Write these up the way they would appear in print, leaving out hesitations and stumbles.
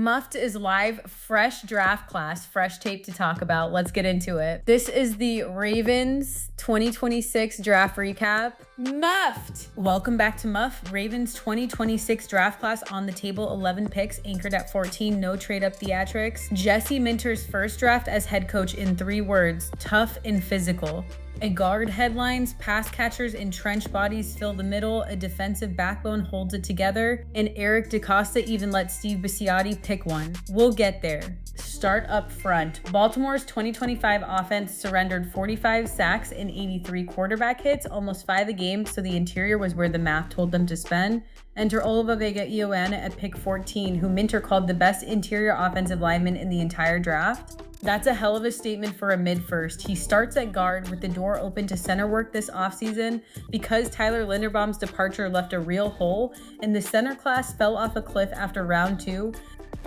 Muffed is live, fresh draft class, fresh tape to talk about. Let's get into it. This is the Ravens 2026 draft recap. Muffed! Welcome back to Muff. Ravens 2026 draft class on the table, 11 picks, anchored at 14, no trade-up theatrics. Jesse Minter's first draft as head coach in 3 words, tough and physical. A guard headlines, pass catchers and trench bodies fill the middle, a defensive backbone holds it together, and Eric DeCosta even let Steve Bisciotti pick one. We'll get there. Start up front. Baltimore's 2025 offense surrendered 45 sacks and 83 quarterback hits, almost 5 a game, so the interior was where the math told them to spend. Enter Oliva Vega-Ioane at pick 14, who Minter called the best interior offensive lineman in the entire draft. That's a hell of a statement for a mid-first. He starts at guard with the door open to center work this offseason because Tyler Linderbaum's departure left a real hole and the center class fell off a cliff after round 2.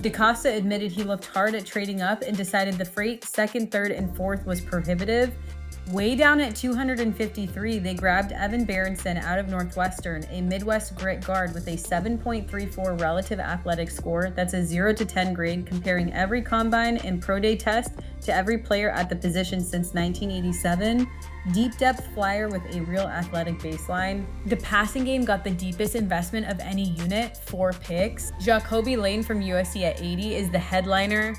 DeCosta admitted he looked hard at trading up and decided the freight second, third, and fourth was prohibitive. Way down at 253, they grabbed Evan Berenson out of Northwestern, a Midwest grit guard with a 7.34 relative athletic score. That's a 0 to 10 grade, comparing every combine and pro day test to every player at the position since 1987. Deep depth flyer with a real athletic baseline. The passing game got the deepest investment of any unit, 4 picks. Jacoby Lane from USC at 80 is the headliner.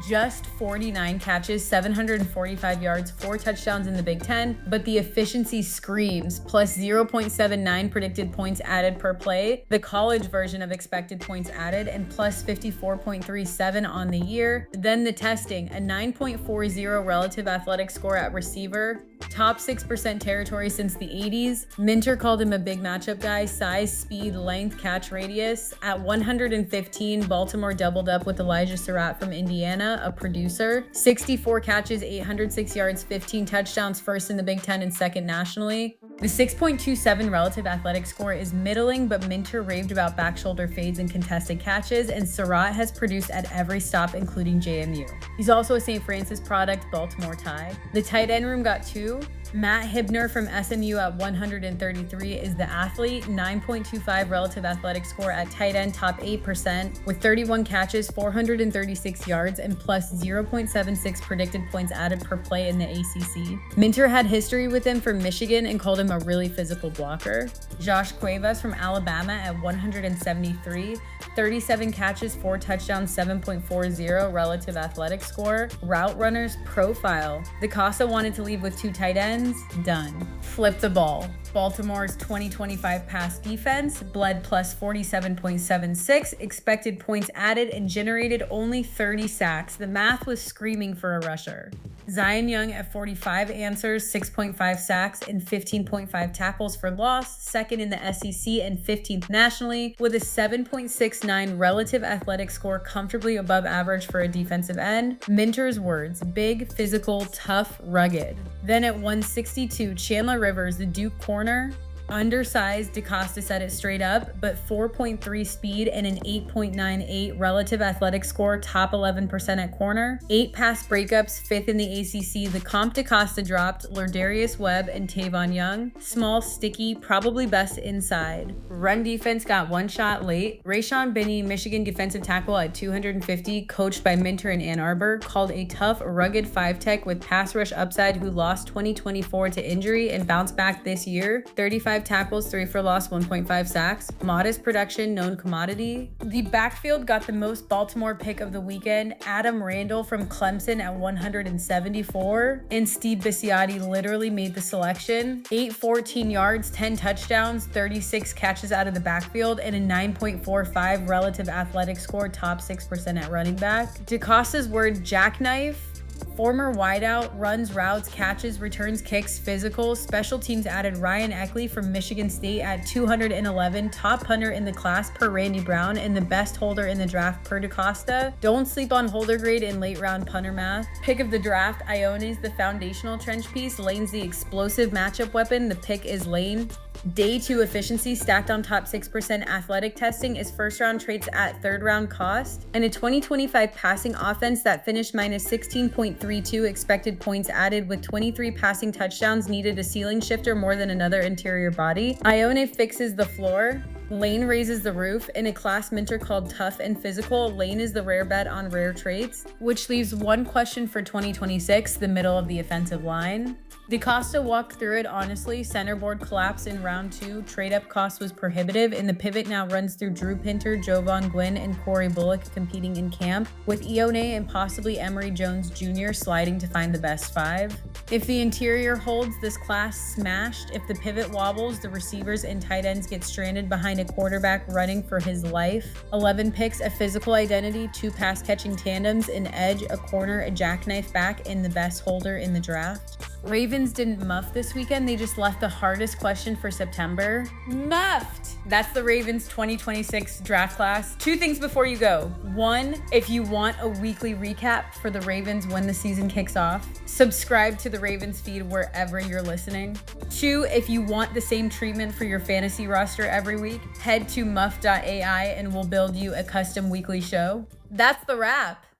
Just 49 catches, 745 yards, 4 touchdowns in the Big Ten, but the efficiency screams, plus 0.79 predicted points added per play, the college version of expected points added, and plus 54.37 on the year. Then the testing, a 9.40 relative athletic score at receiver, top 6% territory since the 80s. Minter called him a big matchup guy, size, speed, length, catch radius. At 115, Baltimore doubled up with Elijah Surratt from Indiana, a producer. 64 catches, 806 yards, 15 touchdowns, first in the Big Ten and second nationally. The 6.27 relative athletic score is middling, but Minter raved about back shoulder fades and contested catches, and Surratt has produced at every stop, including JMU. He's also a St. Francis product, Baltimore tie. The tight end room got 2. Matt Hibner from SMU at 133 is the athlete, 9.25 relative athletic score at tight end, top 8%, with 31 catches, 436 yards, and plus 0.76 predicted points added per play in the ACC. Minter had history with him from Michigan and called him a really physical blocker. Josh Cuevas from Alabama at 173, 37 catches, 4 touchdowns, 7.40 relative athletic score. Route runners profile. DeCosta wanted to leave with 2 tight ends. Done. Flip the ball. Baltimore's 2025 pass defense bled plus 47.76, expected points added, and generated only 30 sacks. The math was screaming for a rusher. Zion Young at 45 answers, 6.5 sacks, and 15.5 tackles for loss, second in the SEC and 15th nationally, with a 7.69 relative athletic score, comfortably above average for a defensive end. Minter's words, big, physical, tough, rugged. Then at 162, Chandler Rivers, the Duke corner, undersized, DeCosta said it straight up, but 4.3 speed and an 8.98 relative athletic score, top 11% at corner. 8 pass breakups, 5th in the ACC. The comp DeCosta dropped Lardarius Webb and Tavon Young. Small, sticky, probably best inside. Run defense got 1 shot late. Rayshon Binney, Michigan defensive tackle at 250, coached by Minter in Ann Arbor, called a tough, rugged 5-tech with pass rush upside who lost 2024 to injury and bounced back this year. 35 tackles, 3 for loss, 1.5 sacks. Modest production, known commodity. The backfield got the most Baltimore pick of the weekend. Adam Randall from Clemson at 174. And Steve Bisciotti literally made the selection. 814 yards, 10 touchdowns, 36 catches out of the backfield, and a 9.45 relative athletic score, top 6% at running back. DeCosta's word, jackknife. Former wideout, runs, routes, catches, returns, kicks, physical. Special teams added Ryan Eckley from Michigan State at 211, top punter in the class per Randy Brown, and the best holder in the draft per DeCosta. Don't sleep on holder grade in late round punter math. Pick of the draft, Ioane's the foundational trench piece. Lane's the explosive matchup weapon. The pick is Lane. Day 2 efficiency stacked on top 6% athletic testing is first round traits at third round cost, and a 2025 passing offense that finished minus 16.32 expected points added with 23 passing touchdowns needed a ceiling shifter more than another interior body. Ioane fixes the floor. Lane raises the roof. In a class mentor called Tough and Physical, Lane is the rare bet on rare traits, which leaves one question for 2026, the middle of the offensive line. DeCosta walked through it honestly. Centerboard collapsed in round 2. Trade-up cost was prohibitive, and the pivot now runs through Drew Pinter, Jovan Gwynn, and Corey Bullock competing in camp, with Ione and possibly Emory Jones Jr. sliding to find the best 5. If the interior holds, this class smashed. If the pivot wobbles, the receivers and tight ends get stranded behind a quarterback running for his life. 11 picks, a physical identity, 2 pass-catching tandems, an edge, a corner, a jackknife back, and the best holder in the draft. Ravens didn't muff this weekend. They just left the hardest question for September. Muffed! That's the Ravens 2026 draft class. 2 things before you go. 1, if you want a weekly recap for the Ravens when the season kicks off, subscribe to the Ravens feed wherever you're listening. 2, if you want the same treatment for your fantasy roster every week, head to muff.ai and we'll build you a custom weekly show. That's the wrap.